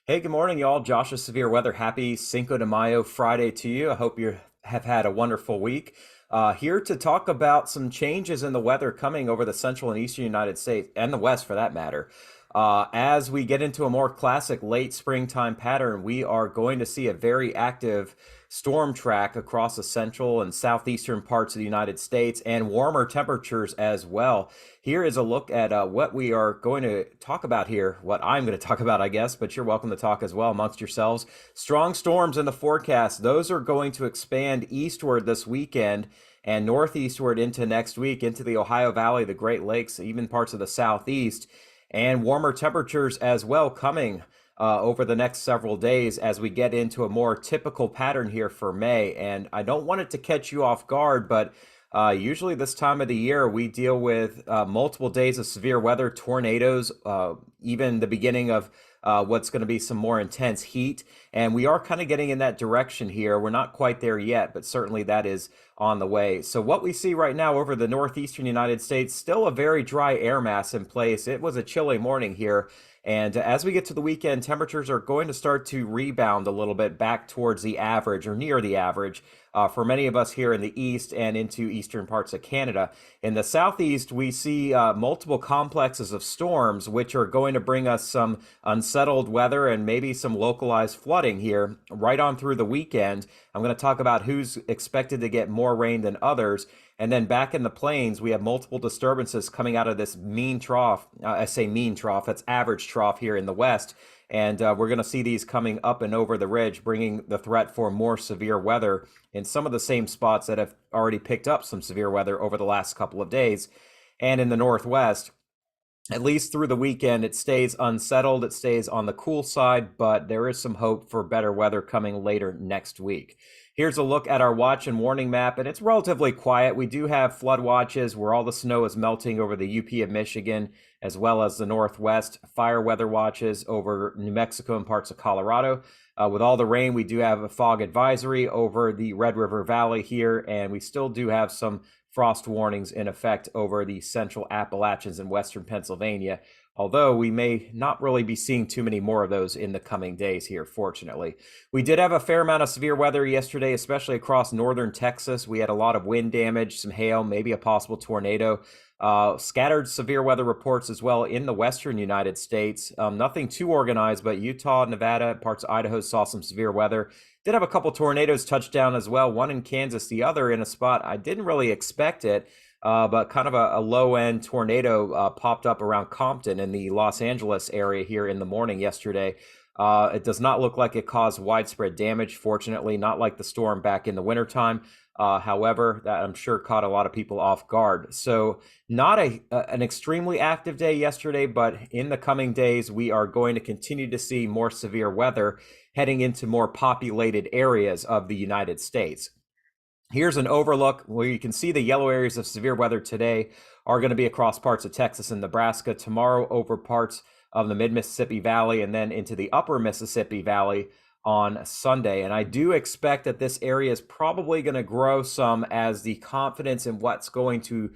Hey, good morning, y'all. Joshua Severe Weather. Happy Cinco de Mayo Friday to you. I hope you have had a wonderful week. Here to talk about some changes in the weather coming over the central and eastern United States, and the West for that matter. As we get into a more classic late springtime pattern, we are going to see a very active storm track across the central and southeastern parts of the United States and warmer temperatures as well. Here is a look at what we are going to talk about here, what I'm going to talk about, I guess, but you're welcome to talk as well amongst yourselves. Strong storms in the forecast. Those are going to expand eastward this weekend and northeastward into next week, into the Ohio Valley, the Great Lakes, even parts of the southeast, and warmer temperatures as well coming over the next several days as we get into a more typical pattern here for May. And I don't want it to catch you off guard, but usually this time of the year, we deal with multiple days of severe weather, tornadoes, even the beginning of what's going to be some more intense heat. And we are kind of getting in that direction here. We're not quite there yet, but certainly that is on the way. So what we see right now over the northeastern United States, still a very dry air mass in place. It was a chilly morning here. And as we get to the weekend, temperatures are going to start to rebound a little bit back towards the average or near the average for many of us here in the east and into eastern parts of Canada. In the southeast, we see multiple complexes of storms, which are going to bring us some unsettled weather and maybe some localized flooding here right on through the weekend. I'm going to talk about who's expected to get more rain than others. And then back in the plains, we have multiple disturbances coming out of this mean trough. I say mean trough, that's average trough here in the west. And we're going to see these coming up and over the ridge, bringing the threat for more severe weather in some of the same spots that have already picked up some severe weather over the last couple of days. And in the northwest, at least through the weekend, it stays unsettled. It stays on the cool side, but there is some hope for better weather coming later next week. Here's a look at our watch and warning map, and it's relatively quiet. We do have flood watches where all the snow is melting over the UP of Michigan, as well as the Northwest, fire weather watches over New Mexico and parts of Colorado. With all the rain, we do have a fog advisory over the Red River Valley here, and we still do have some frost warnings in effect over the central Appalachians and western Pennsylvania, although we may not really be seeing too many more of those in the coming days here, fortunately. We did have a fair amount of severe weather yesterday, especially across northern Texas. We had a lot of wind damage, some hail, maybe a possible tornado. Scattered severe weather reports as well in the western United States. Nothing too organized, but Utah, Nevada, parts of Idaho saw some severe weather. Did have a couple tornadoes touch down as well, one in Kansas, the other in a spot I didn't really expect it, but kind of a low-end tornado popped up around Compton in the Los Angeles area here in the morning yesterday. It does not look like it caused widespread damage, fortunately, not like the storm back in the wintertime. However, that I'm sure caught a lot of people off guard. So not an extremely active day yesterday, but in the coming days, we are going to continue to see more severe weather heading into more populated areas of the United States. Here's an overlook where you can see the yellow areas of severe weather today are going to be across parts of Texas and Nebraska, tomorrow over parts of the mid-Mississippi Valley, and then into the upper Mississippi Valley on Sunday. And I do expect that this area is probably going to grow some as the confidence in what's going to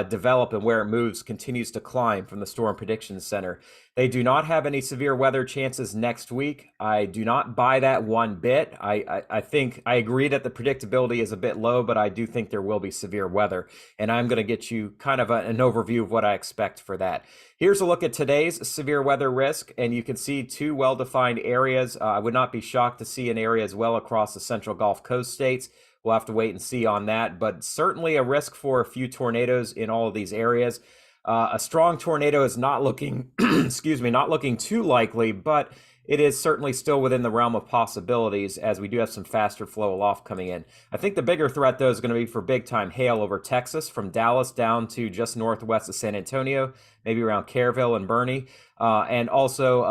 develop and where it moves continues to climb from the Storm Prediction Center. They do not have any severe weather chances next week. I do not buy that one bit. I think I agree that the predictability is a bit low, but I do think there will be severe weather. And I'm going to get you kind of an overview of what I expect for that. Here's a look at today's severe weather risk, and you can see two well-defined areas. I would not be shocked to see an area as well across the central Gulf Coast states. We'll have to wait and see on that, but certainly a risk for a few tornadoes in all of these areas. A strong tornado is not looking, excuse me, not looking too likely, but it is certainly still within the realm of possibilities as we do have some faster flow aloft coming in. I think the bigger threat, though, is going to be for big-time hail over Texas from Dallas down to just northwest of San Antonio, maybe around Kerrville and Boerne, and also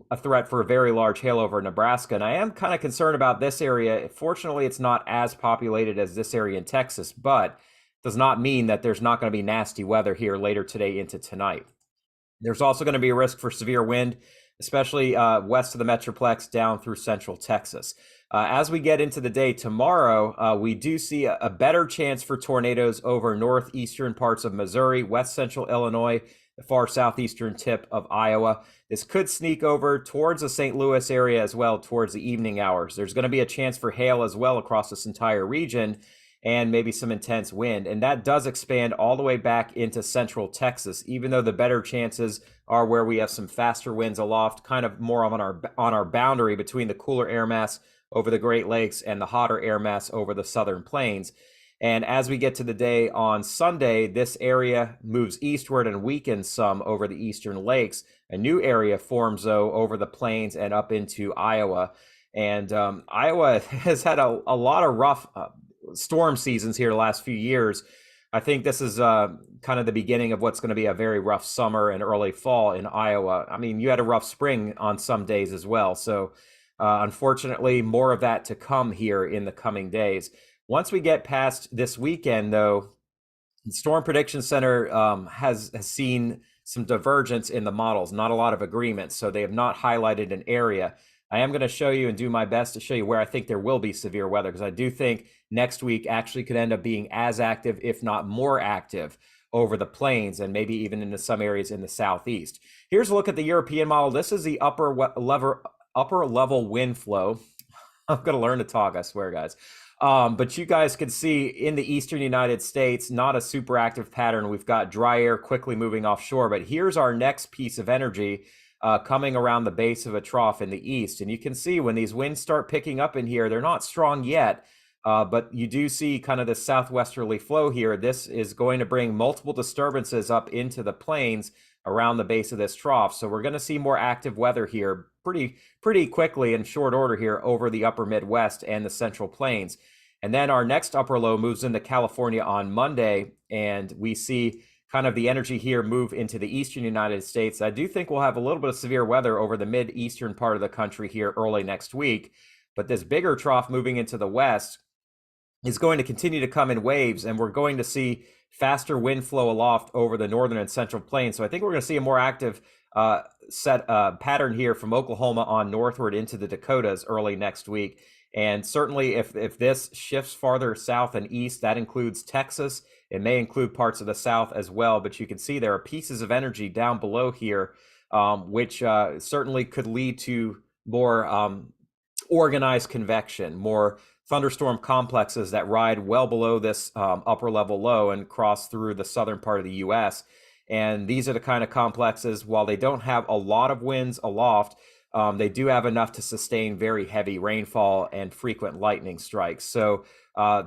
a threat for a very large hail over Nebraska. And I am kind of concerned about this area. Fortunately, it's not as populated as this area in Texas, but does not mean that there's not going to be nasty weather here later today into tonight. There's also going to be a risk for severe wind, especially west of the Metroplex down through central Texas. As we get into the day tomorrow, we do see a better chance for tornadoes over northeastern parts of Missouri, west central Illinois, the far southeastern tip of Iowa. This could sneak over towards the St. Louis area as well towards the evening hours. There's going to be a chance for hail as well across this entire region, and maybe some intense wind. And that does expand all the way back into central Texas, even though the better chances are where we have some faster winds aloft, kind of more on our boundary between the cooler air mass over the Great Lakes and the hotter air mass over the southern plains. And as we get to the day on Sunday, this area moves eastward and weakens some over the eastern lakes. A new area forms, though, over the plains and up into Iowa. And Iowa has had a lot of rough storm seasons here the last few years. I think this is kind of the beginning of what's going to be a very rough summer and early fall in Iowa. I mean, you had a rough spring on some days as well. So unfortunately, more of that to come here in the coming days. Once we get past this weekend, though, the Storm Prediction Center has seen some divergence in the models, not a lot of agreement. So they have not highlighted an area. I am going to show you and do my best to show you where I think there will be severe weather, because I do think next week actually could end up being as active, if not more active, over the plains and maybe even into some areas in the southeast. Here's a look at the European model. This is the upper level wind flow. I'm going to learn to talk, I swear, guys. But you guys can see in the eastern United States, not a super active pattern. We've got dry air quickly moving offshore, but here's our next piece of energy coming around the base of a trough in the east. And you can see when these winds start picking up in here, they're not strong yet, but you do see kind of the southwesterly flow here. This is going to bring multiple disturbances up into the plains around the base of this trough. So we're going to see more active weather here pretty quickly in short order here over the upper Midwest and the central plains. And then our next upper low moves into California on Monday, and we see kind of the energy here move into the eastern United States. I do think we'll have a little bit of severe weather over the mid-eastern part of the country here early next week, but this bigger trough moving into the west is going to continue to come in waves, and we're going to see faster wind flow aloft over the northern and central plains. So I think we're going to see a more active pattern here from Oklahoma on northward into the Dakotas early next week. And certainly if this shifts farther south and east, that includes Texas. It may include parts of the south as well, but you can see there are pieces of energy down below here, which certainly could lead to more organized convection, more thunderstorm complexes that ride well below this upper level low and cross through the southern part of the U.S. And these are the kind of complexes, while they don't have a lot of winds aloft, they do have enough to sustain very heavy rainfall and frequent lightning strikes. So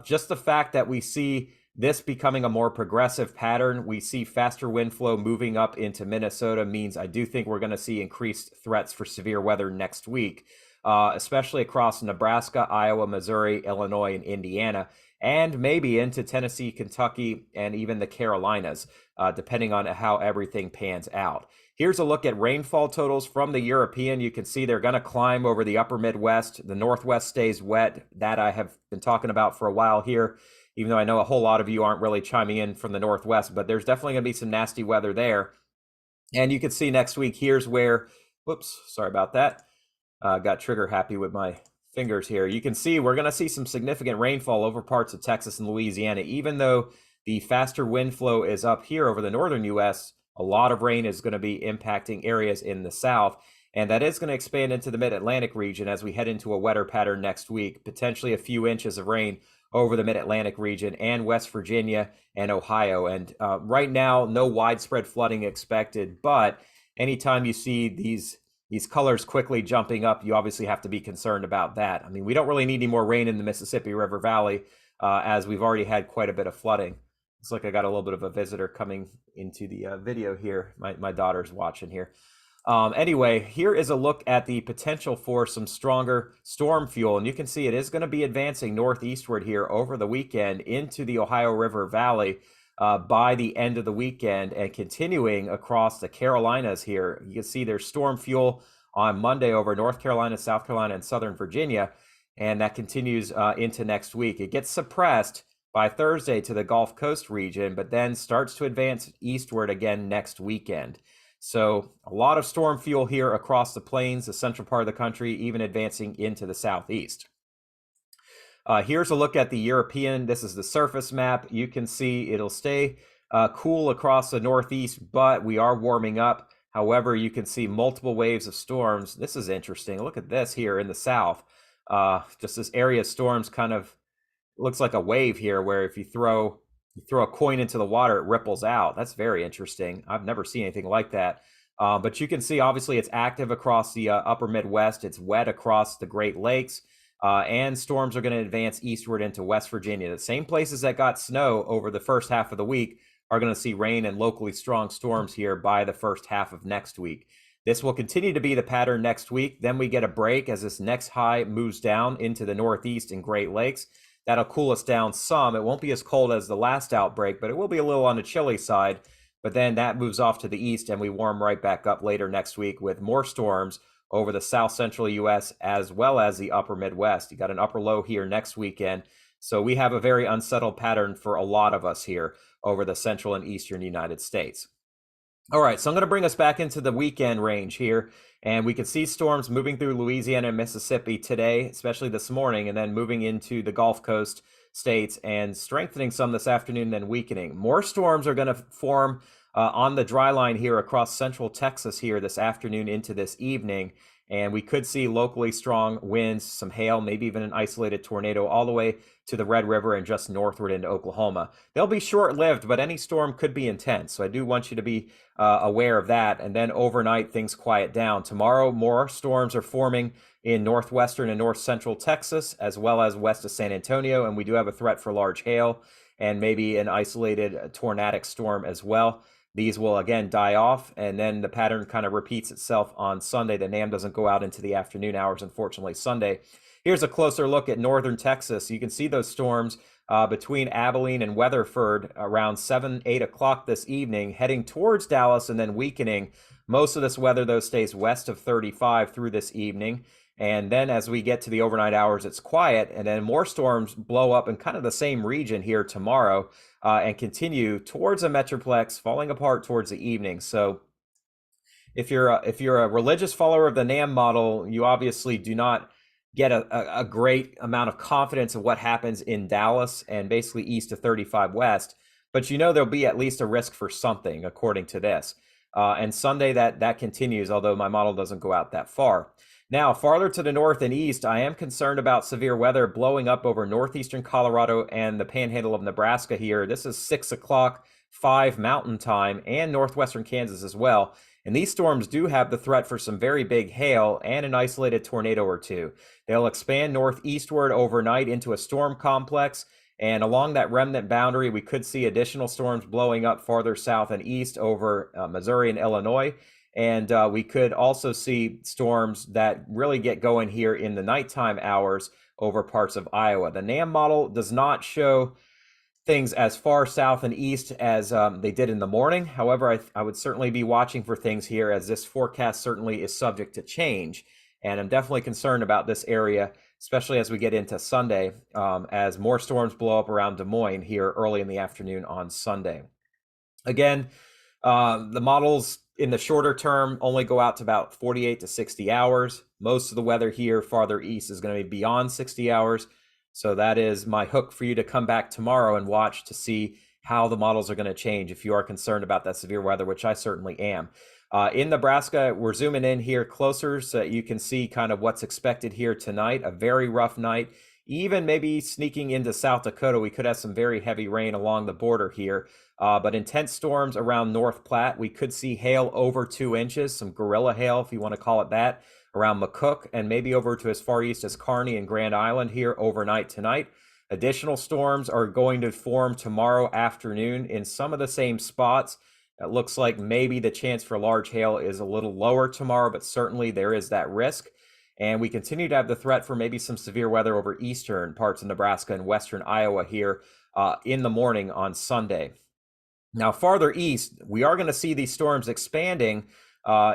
just the fact that we see this becoming a more progressive pattern, we see faster wind flow moving up into Minnesota, means I do think we're going to see increased threats for severe weather next week, especially across Nebraska, Iowa, Missouri, Illinois, and Indiana, and maybe into Tennessee, Kentucky, and even the Carolinas, depending on how everything pans out. Here's a look at rainfall totals from the European. You can see they're going to climb over the upper Midwest. The Northwest stays wet. That I have been talking about for a while here, even though I know a whole lot of you aren't really chiming in from the Northwest, but there's definitely going to be some nasty weather there. And you can see next week, here's where, whoops, sorry about that. Got trigger happy with my fingers here. You can see we're going to see some significant rainfall over parts of Texas and Louisiana. Even though the faster wind flow is up here over the northern U.S., a lot of rain is going to be impacting areas in the south, and that is going to expand into the mid-Atlantic region as we head into a wetter pattern next week, potentially a few inches of rain over the mid-Atlantic region and West Virginia and Ohio. And right now, no widespread flooding expected, but anytime you see these colors quickly jumping up, you obviously have to be concerned about that. I mean, we don't really need any more rain in the Mississippi River Valley as we've already had quite a bit of flooding. Looks like I got a little bit of a visitor coming into the video here. My daughter's watching here. Anyway, here is a look at the potential for some stronger storm fuel. And you can see it is going to be advancing northeastward here over the weekend into the Ohio River Valley by the end of the weekend and continuing across the Carolinas here. You can see there's storm fuel on Monday over North Carolina, South Carolina, and Southern Virginia. And that continues into next week. It gets suppressed by Thursday to the Gulf Coast region, but then starts to advance eastward again next weekend. So a lot of storm fuel here across the plains, the central part of the country, even advancing into the southeast. Here's a look at the European. This is the surface map. You can see it'll stay Cool across the northeast, but we are warming up. However, you can see multiple waves of storms. This is interesting. Look at this here in the south. Just this area of storms kind of looks like a wave here, where if you throw a coin into the water, it ripples out. That's very interesting. I've never seen anything like that. But you can see, obviously, it's active across the upper Midwest. It's wet across the Great Lakes. And storms are going to advance eastward into West Virginia. The same places that got snow over the first half of the week are going to see rain and locally strong storms here by the first half of next week. This will continue to be the pattern next week. Then we get a break as this next high moves down into the northeast and Great Lakes. That'll cool us down some. It won't be as cold as the last outbreak, but it will be a little on the chilly side. But then that moves off to the east, and we warm right back up later next week with more storms over the south central U.S. as well as the upper Midwest. You got an upper low here next weekend. So we have a very unsettled pattern for a lot of us here over the central and eastern United States. All right, so I'm going to bring us back into the weekend range here, and we can see storms moving through Louisiana and Mississippi today, especially this morning, and then moving into the Gulf Coast states and strengthening some this afternoon, then weakening. More storms are going to form on the dry line here across central Texas here this afternoon into this evening. And we could see locally strong winds, some hail, maybe even an isolated tornado all the way to the Red River and just northward into Oklahoma. They'll be short-lived, but any storm could be intense. So I do want you to be aware of that. And then overnight, things quiet down. Tomorrow, more storms are forming in northwestern and north central Texas, as well as west of San Antonio. And we do have a threat for large hail and maybe an isolated tornadic storm as well. These will again die off, and then the pattern kind of repeats itself on Sunday. The NAM doesn't go out into the afternoon hours, unfortunately, Sunday. Here's a closer look at northern Texas. You can see those storms between Abilene and Weatherford around 7, 8 o'clock this evening, heading towards Dallas and then weakening. Most of this weather, though, stays west of 35 through this evening. And then as we get to the overnight hours, it's quiet, and then more storms blow up in kind of the same region here tomorrow and continue towards a metroplex, falling apart towards the evening. So if you're a religious follower of the NAM model, you obviously do not get a great amount of confidence in what happens in Dallas and basically east of 35 west, but you know there'll be at least a risk for something according to this. And Sunday that continues, although my model doesn't go out that far. Now, farther to the north and east, I am concerned about severe weather blowing up over northeastern Colorado and the panhandle of Nebraska here. This is 6 o'clock, 5 Mountain Time, and northwestern Kansas as well. And these storms do have the threat for some very big hail and an isolated tornado or two. They'll expand northeastward overnight into a storm complex. And along that remnant boundary, we could see additional storms blowing up farther south and east over Missouri and Illinois. And we could also see storms that really get going here in the nighttime hours over parts of Iowa. The NAM model does not show things as far south and east as they did in the morning. However, I would certainly be watching for things here, as this forecast certainly is subject to change. And I'm definitely concerned about this area, especially as we get into Sunday, as more storms blow up around Des Moines here early in the afternoon on Sunday. Again, the models in the shorter term only go out to about 48 to 60 hours. Most of the weather here farther east is going to be beyond 60 hours. So that is my hook for you to come back tomorrow and watch to see how the models are going to change if you are concerned about that severe weather, which I certainly am. In Nebraska, we're zooming in here closer so that you can see kind of what's expected here tonight. A very rough night. Even maybe sneaking into South Dakota, we could have some very heavy rain along the border here. But intense storms around North Platte. We could see hail over 2 inches, some gorilla hail, if you want to call it that, around McCook, and maybe over to as far east as Kearney and Grand Island here overnight tonight. Additional storms are going to form tomorrow afternoon in some of the same spots. It looks like maybe the chance for large hail is a little lower tomorrow, but certainly there is that risk. And we continue to have the threat for maybe some severe weather over eastern parts of Nebraska and western Iowa here in the morning on Sunday. Now, farther east, we are going to see these storms expanding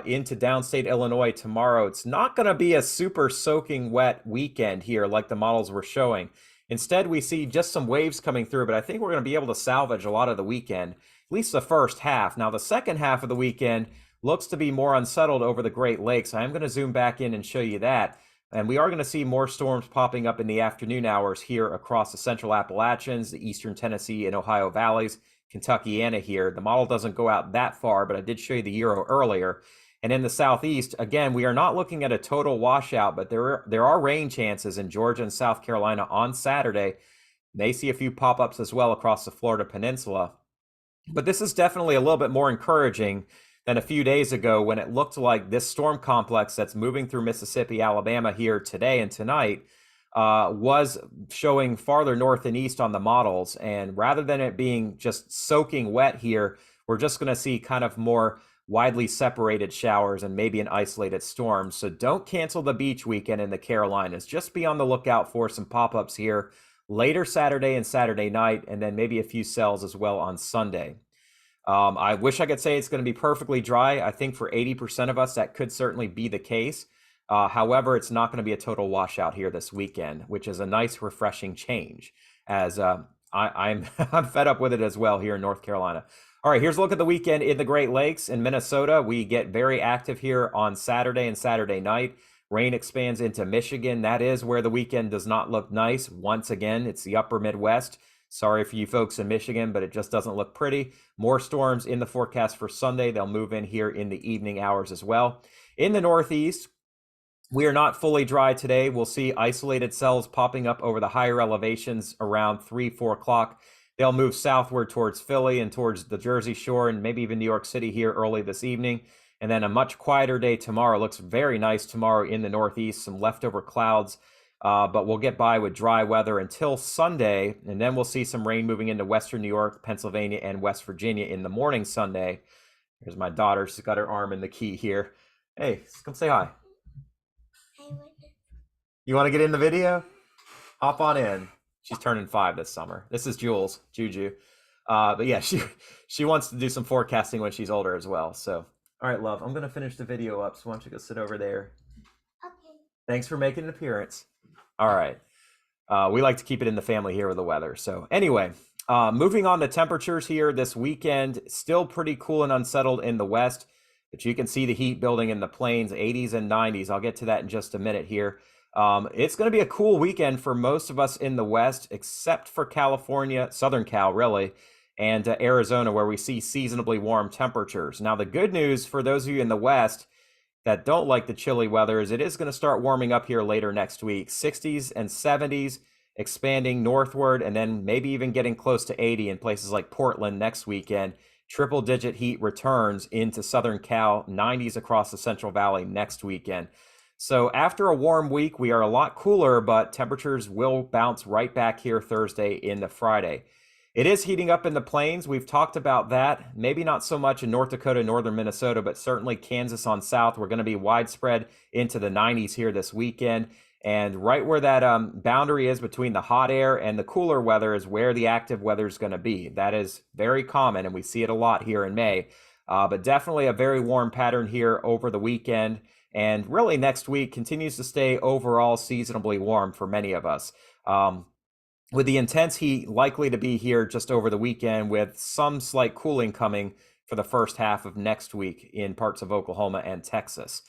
into downstate Illinois tomorrow. It's not going to be a super soaking wet weekend here like the models were showing. Instead, we see just some waves coming through, but I think we're going to be able to salvage a lot of the weekend, at least the first half. Now, the second half of the weekend looks to be more unsettled over the Great Lakes. I am going to zoom back in and show you that. And we are going to see more storms popping up in the afternoon hours here across the central Appalachians, the eastern Tennessee and Ohio valleys, Kentuckiana here. The model doesn't go out that far, but I did show you the Euro earlier. And in the southeast, again, we are not looking at a total washout, but there are rain chances in Georgia and South Carolina on Saturday. May see a few pop-ups as well across the Florida Peninsula. But this is definitely a little bit more encouraging than a few days ago when it looked like this storm complex that's moving through Mississippi, Alabama here today and tonight was showing farther north and east on the models. And rather than it being just soaking wet here, we're just going to see kind of more widely separated showers and maybe an isolated storm. So don't cancel the beach weekend in the Carolinas. Just be on the lookout for some pop-ups here later Saturday and Saturday night, and then maybe a few cells as well on Sunday. I wish I could say it's going to be perfectly dry. I think for 80% of us, that could certainly be the case. However, it's not going to be a total washout here this weekend, which is a nice, refreshing change, as I'm fed up with it as well here in North Carolina. All right, here's a look at the weekend in the Great Lakes. In Minnesota, we get very active here on Saturday and Saturday night. Rain expands into Michigan. That is where the weekend does not look nice. Once again, it's the upper Midwest. Sorry for you folks in Michigan, but it just doesn't look pretty. More storms in the forecast for Sunday. They'll move in here in the evening hours as well. In the Northeast, we are not fully dry today. We'll see isolated cells popping up over the higher elevations around 3, 4 o'clock. They'll move southward towards Philly and towards the Jersey Shore and maybe even New York City here early this evening. And then a much quieter day tomorrow. Looks very nice tomorrow in the Northeast, some leftover clouds, but we'll get by with dry weather until Sunday. And then we'll see some rain moving into Western New York, Pennsylvania, and West Virginia in the morning Sunday. Here's my daughter. She's got her arm in the key here. Hey, come say hi. You want to get in the video? Hop on in. She's turning 5 this summer. This is Jules, Juju. But yeah, she wants to do some forecasting when she's older as well. So, all right, love, I'm going to finish the video up. So why don't you go sit over there? Okay. Thanks for making an appearance. All right. We like to keep it in the family here with the weather. So anyway, moving on to temperatures here this weekend, still pretty cool and unsettled in the west, but you can see the heat building in the plains, 80s and 90s. I'll get to that in just a minute here. It's going to be a cool weekend for most of us in the West, except for California, Southern Cal, really, and Arizona, where we see seasonably warm temperatures. Now, the good news for those of you in the West that don't like the chilly weather is it is going to start warming up here later next week. 60s and 70s, expanding northward, and then maybe even getting close to 80 in places like Portland next weekend. Triple-digit heat returns into Southern Cal, 90s across the Central Valley next weekend. So after a warm week, we are a lot cooler, but temperatures will bounce right back here Thursday into Friday. It is heating up in the plains. We've talked about that. Maybe not so much in North Dakota, northern Minnesota, but certainly Kansas on south. We're going to be widespread into the 90s here this weekend. And right where that boundary is between the hot air and the cooler weather is where the active weather is going to be. That is very common, and we see it a lot here in May. But definitely a very warm pattern here over the weekend. And really next week continues to stay overall seasonably warm for many of us. With the intense heat likely to be here just over the weekend with some slight cooling coming for the first half of next week in parts of Oklahoma and Texas.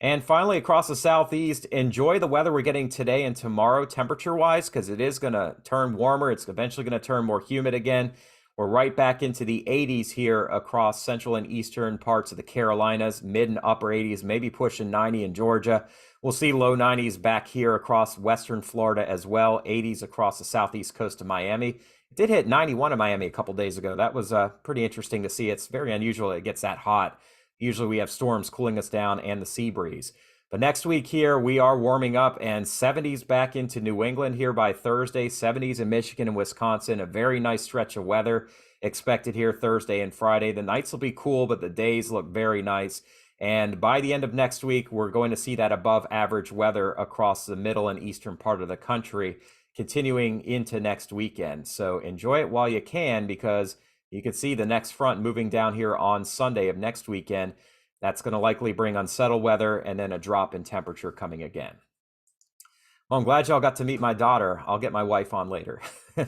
And finally, across the southeast, enjoy the weather we're getting today and tomorrow temperature-wise, because it is going to turn warmer. It's eventually going to turn more humid again. We're right back into the 80s here across central and eastern parts of the Carolinas, mid and upper 80s, maybe pushing 90 in Georgia. We'll see low 90s back here across western Florida as well, 80s across the southeast coast of Miami. It did hit 91 in Miami a couple days ago. That was pretty interesting to see. It's very unusual it gets that hot. Usually we have storms cooling us down and the sea breeze. But next week here, we are warming up and 70s back into New England here by Thursday, 70s in Michigan and Wisconsin. A very nice stretch of weather expected here Thursday and Friday. The nights will be cool, but the days look very nice. And by the end of next week, we're going to see that above average weather across the middle and eastern part of the country continuing into next weekend. So enjoy it while you can, because you can see the next front moving down here on Sunday of next weekend. That's going to likely bring unsettled weather and then a drop in temperature coming again. Well, I'm glad y'all got to meet my daughter. I'll get my wife on later,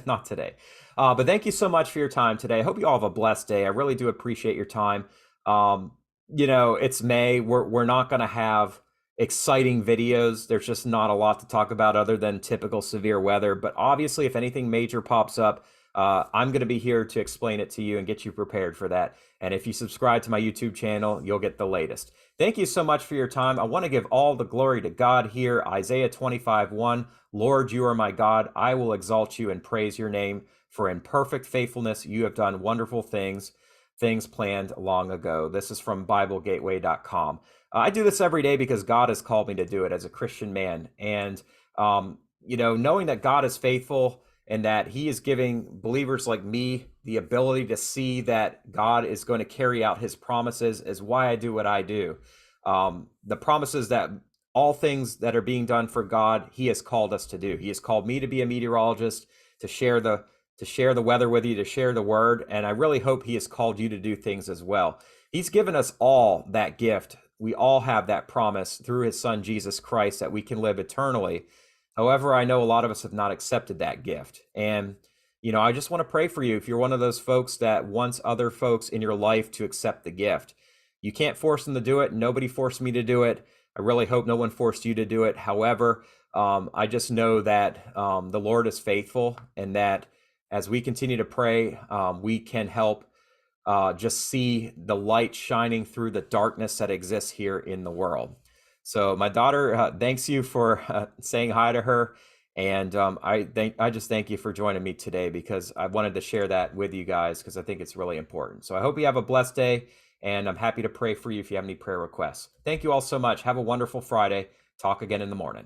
not today. But thank you so much for your time today. I hope you all have a blessed day. I really do appreciate your time. You know, it's May. We're not going to have exciting videos. There's just not a lot to talk about other than typical severe weather. But obviously, if anything major pops up, I'm going to be here to explain it to you and get you prepared for that. And if you subscribe to my YouTube channel, you'll get the latest. Thank you so much for your time. I want to give all the glory to God here. Isaiah 25:1. Lord, you are my God. I will exalt you and praise your name. For in perfect faithfulness, you have done wonderful things, things planned long ago. This is from BibleGateway.com. I do this every day because God has called me to do it as a Christian man. And, knowing that God is faithful and that he is giving believers like me the ability to see that God is going to carry out his promises is why I do what I do. The promises that all things that are being done for God, he has called us to do. He has called me to be a meteorologist, to share the weather with you, to share the word. And I really hope he has called you to do things as well. He's given us all that gift. We all have that promise through his son, Jesus Christ, that we can live eternally. However, I know a lot of us have not accepted that gift. And, I just want to pray for you if you're one of those folks that wants other folks in your life to accept the gift. You can't force them to do it. Nobody forced me to do it. I really hope no one forced you to do it. However, I just know that the Lord is faithful, and that as we continue to pray, we can help just see the light shining through the darkness that exists here in the world. So my daughter thanks you for saying hi to her, and I just thank you for joining me today, because I wanted to share that with you guys because I think it's really important. So I hope you have a blessed day, and I'm happy to pray for you if you have any prayer requests. Thank you all so much. Have a wonderful Friday. Talk again in the morning.